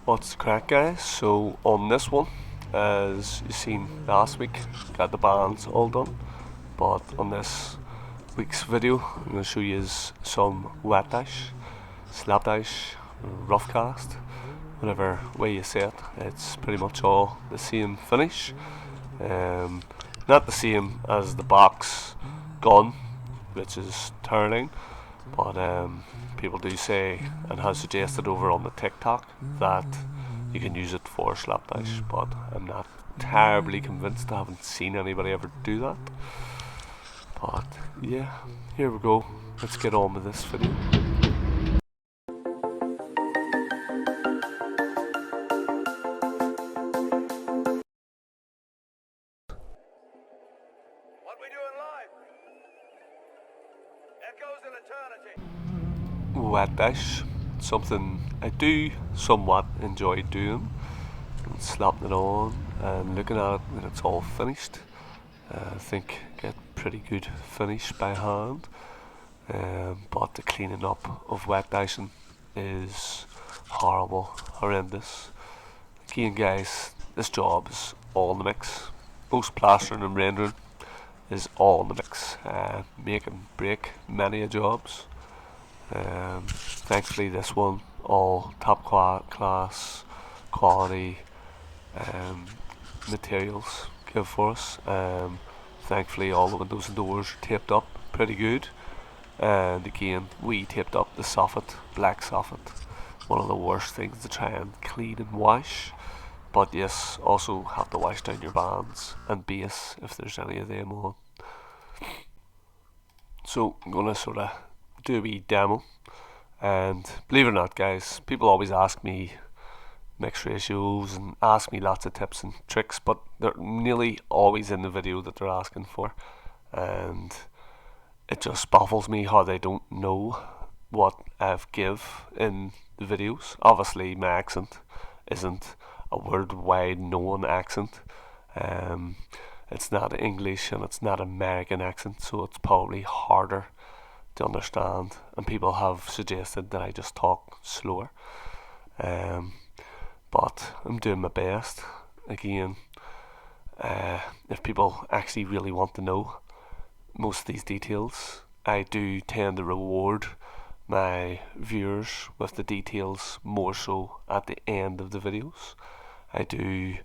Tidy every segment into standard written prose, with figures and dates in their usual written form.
What's the crack, guys? So on this one, as you seen last week, got the bands all done. But on this week's video, I'm going to show you some wet dash, slapdash, roughcast, whatever way you say it. It's pretty much all the same finish. Um, Not the same as the box gun, which is turning, but people do say and have suggested over on the TikTok that you can use it for slapdash, but I'm not terribly convinced. I haven't seen anybody ever do that. But yeah, here we go. Let's get on with this video. What we doing live? Echoes in eternity. Wet dash, something I do somewhat enjoy doing, and slapping it on and looking at it when it's all finished. I think get pretty good finish by hand, but the cleaning up of wet dashing is horrible, horrendous. Again, guys, this job is all in the mix. Most plastering and rendering is all in the mix. Make and break many a jobs. Thankfully, this one all top class quality um, materials give for us. Thankfully, all the windows and doors are taped up pretty good. And again, we taped up the soffit, black soffit. One of the worst things to try and clean and wash. But yes, also have to wash down your bands and base if there's any of them on. So I'm gonna sort of do a wee demo. And believe it or not, guys, people always ask me mix ratios and ask me lots of tips and tricks, but they're nearly always in the video that they're asking for. And it just baffles me how they don't know what I've give in the videos. Obviously, my accent isn't a worldwide known accent. It's not English and it's not American accent, so it's probably harder to understand. And people have suggested that I just talk slower. But I'm doing my best. Again, if people actually really want to know most of these details, I do tend to reward my viewers with the details more so at the end of the videos. I do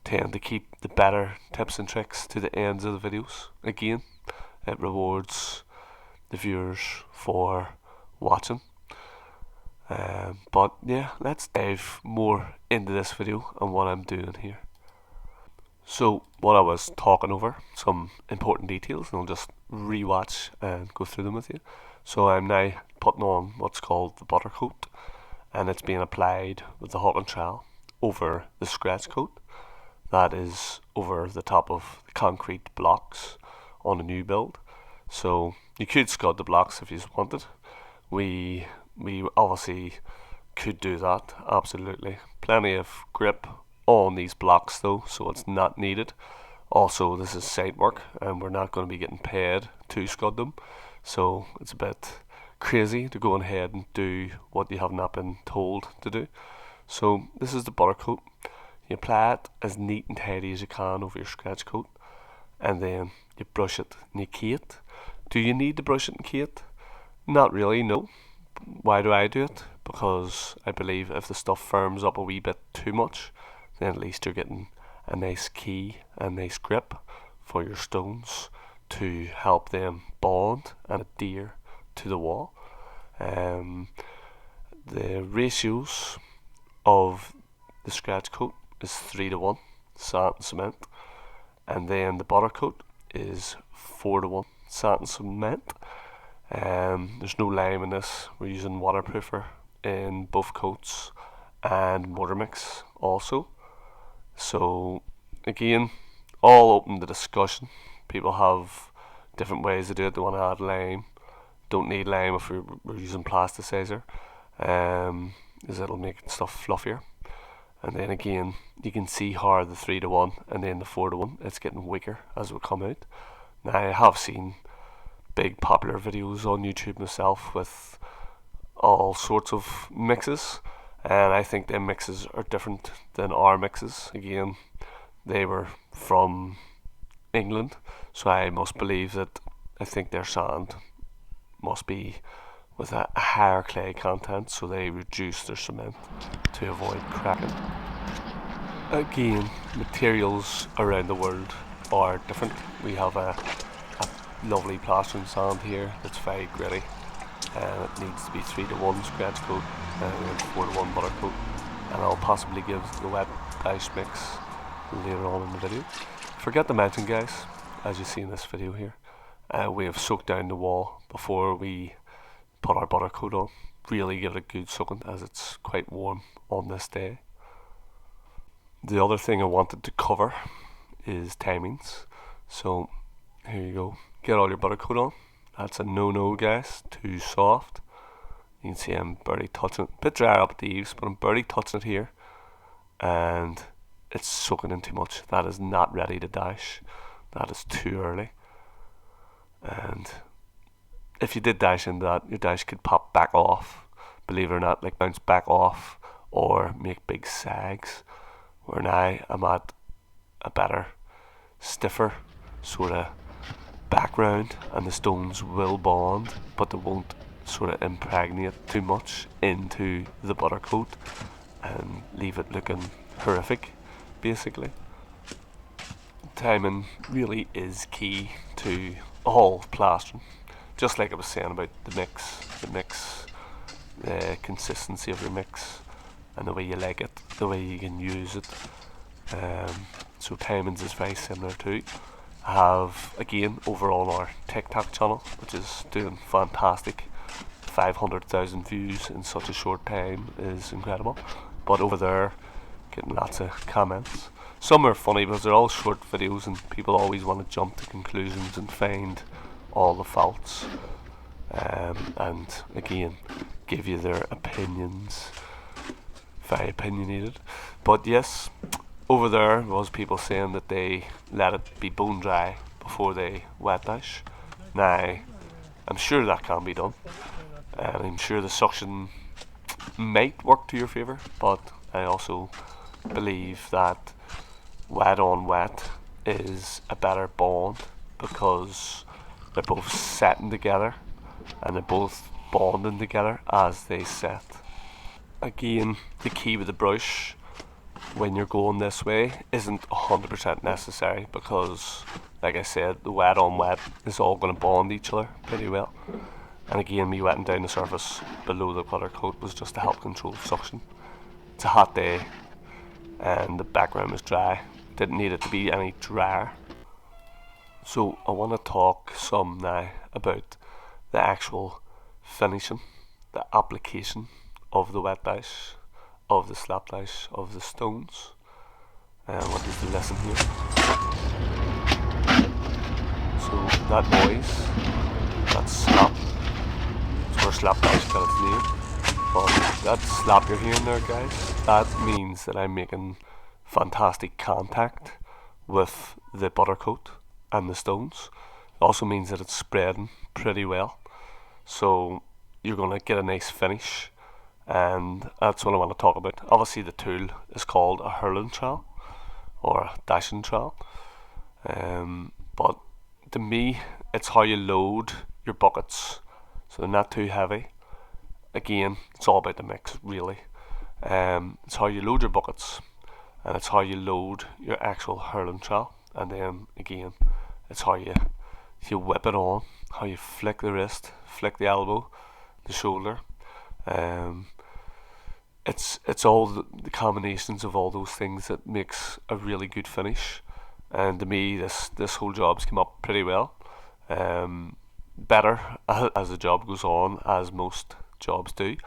tend to keep the better tips and tricks to the ends of the videos. Again, it rewards the viewers for watching. But yeah, let's dive more into this video and what I'm doing here. So what I was talking over, some important details, and I'll just rewatch and go through them with you. So I'm now putting on what's called the butter coat, and it's being applied with the hot and trowel over the scratch coat. That is over the top of the concrete blocks on a new build. So you could scud the blocks if you wanted. We obviously could do that, absolutely. Plenty of grip on these blocks though, so it's not needed. Also, this is site work and we're not going to be getting paid to scud them, so it's a bit crazy to go ahead and do what you have not been told to do. So this is the butter coat. You apply it as neat and tidy as you can over your scratch coat, and then you brush it and you key it. Do you need to brush it and key it? Not really, no. Why do I do it? Because I believe if the stuff firms up a wee bit too much, then at least you're getting a nice key, a nice grip for your stones to help them bond and adhere to the wall. The ratios of the scratch coat is 3-1 sand and cement, and then the butter coat is 4-1 sand and cement. There's no lime in this. We're using waterproofer in both coats and mortar mix also. So again, all open to discussion. People have different ways to do it. They want to add lime. Don't need lime if we're using plasticizer, as it'll make stuff fluffier. And then again, you can see how the 3-1 and then the 4-1, it's getting weaker as we come out. Now I have seen big popular videos on YouTube myself with all sorts of mixes, and I think their mixes are different than our mixes. Again, they were from England, so I must believe that I think their sand must be with a higher clay content, so they reduce their cement to avoid cracking. Again, materials around the world are different. We have a lovely plastering sand here that's very gritty, and it needs to be 3-to-1 scratch coat and 4-to-1 butter coat, and I'll possibly give the wet dash mix later on in the video. Forget to mention, guys, as you see in this video here, we have soaked down the wall before we put our butter coat on. Really give it a good soaking, as it's quite warm on this day. The other thing I wanted to cover is timings. So here you go. Get all your butter coat on. That's a no-no, guys. Too soft. You can see I'm barely touching it. A bit drier up at the eaves, but I'm barely touching it here. And it's soaking in too much. That is not ready to dash. That is too early. And if you did dash into that, your dash could pop back off. Believe it or not, like bounce back off or make big sags. Where now I'm at a better, stiffer sort of background, and the stones will bond, but they won't sort of impregnate too much into the butter coat and leave it looking horrific, basically. Timing really is key to all plastering. Just like I was saying about the mix, the consistency of your mix, and the way you like it, the way you can use it. So timings is very similar too. I have, again, over on our TikTok channel, which is doing fantastic. 500,000 views in such a short time is incredible. But over there, getting lots of comments. Some are funny because they're all short videos and people always want to jump to conclusions and find all the faults. And again, give you their opinions. Very opinionated. But yes, over there was people saying that they let it be bone dry before they wet dash. Now, I'm sure that can be done, and I'm sure the suction might work to your favour, but I also believe that wet on wet is a better bond because they're both setting together and they're both bonding together as they set. Again, the key with the brush when you're going this way isn't 100% necessary because, like I said, the wet on wet is all going to bond each other pretty well. And again, me wetting down the surface below the butter coat was just to help control suction. It's a hot day and the background was dry. Didn't need it to be any drier. So I want to talk some now about the actual finishing, the application of the wet dash, of the slapdash, of the stones. And what is the lesson here? So that noise, that slap, it's where slapdash got its name. But that slap you're hearing there, guys, that means that I'm making fantastic contact with the butter coat and the stones. It also means that it's spreading pretty well. So you're going to get a nice finish. And that's what I want to talk about. Obviously the tool is called a hurling trowel or a dashing trowel, but to me it's how you load your buckets so they're not too heavy. Again, it's all about the mix really. It's how you load your buckets and it's how you load your actual hurling trowel, and then again it's how you whip it on, how you flick the wrist, flick the elbow, the shoulder. It's all the combinations of all those things that makes a really good finish. And to me, this whole job's come up pretty well. Better as the job goes on, as most jobs do.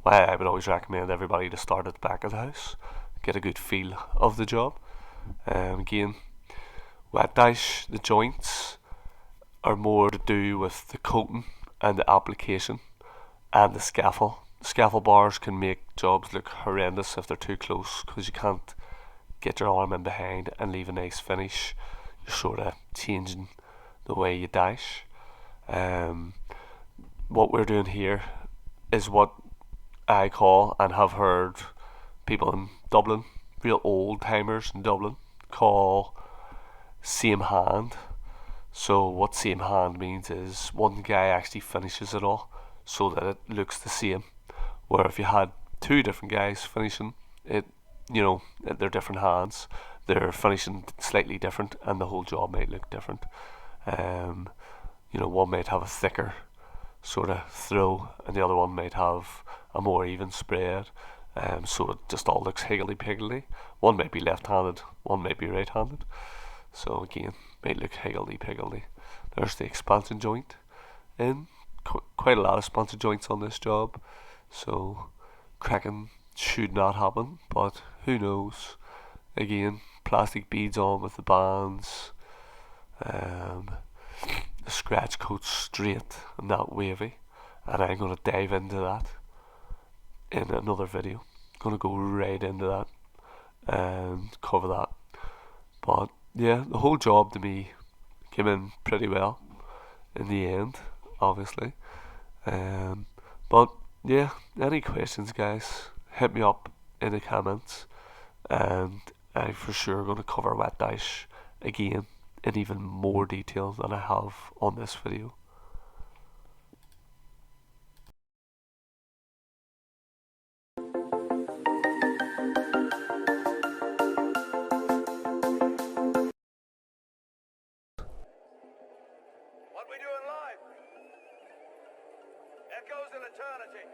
Why I would always recommend everybody to start at the back of the house, get a good feel of the job. Again, wet dash, the joints are more to do with the coating and the application and the scaffold. Scaffold bars can make jobs look horrendous if they're too close because you can't get your arm in behind and leave a nice finish. You're sort of changing the way you dash. What we're doing here is what I call and have heard people in Dublin, real old timers in Dublin, call same hand. So what same hand means is one guy actually finishes it all so that it looks the same. Where if you had two different guys finishing it, they're different hands. They're finishing slightly different, and the whole job might look different. Um, one might have a thicker sort of throw, and the other one might have a more even spread. So it just all looks higgledy piggledy. One might be left-handed, one might be right-handed. So again, might look higgledy piggledy. There's the expansion joint in. Quite a lot of expansion joints on this job, so cracking should not happen, but who knows. Again, plastic beads on with the bands. The scratch coat straight and not wavy, and I'm going to dive into that in another video. Going to go right into that and cover that. But yeah, the whole job to me came in pretty well in the end, obviously. But yeah, any questions, guys? Hit me up in the comments, and I'm for sure going to cover wet dash again in even more detail than I have on this video. What we do in life echoes in eternity.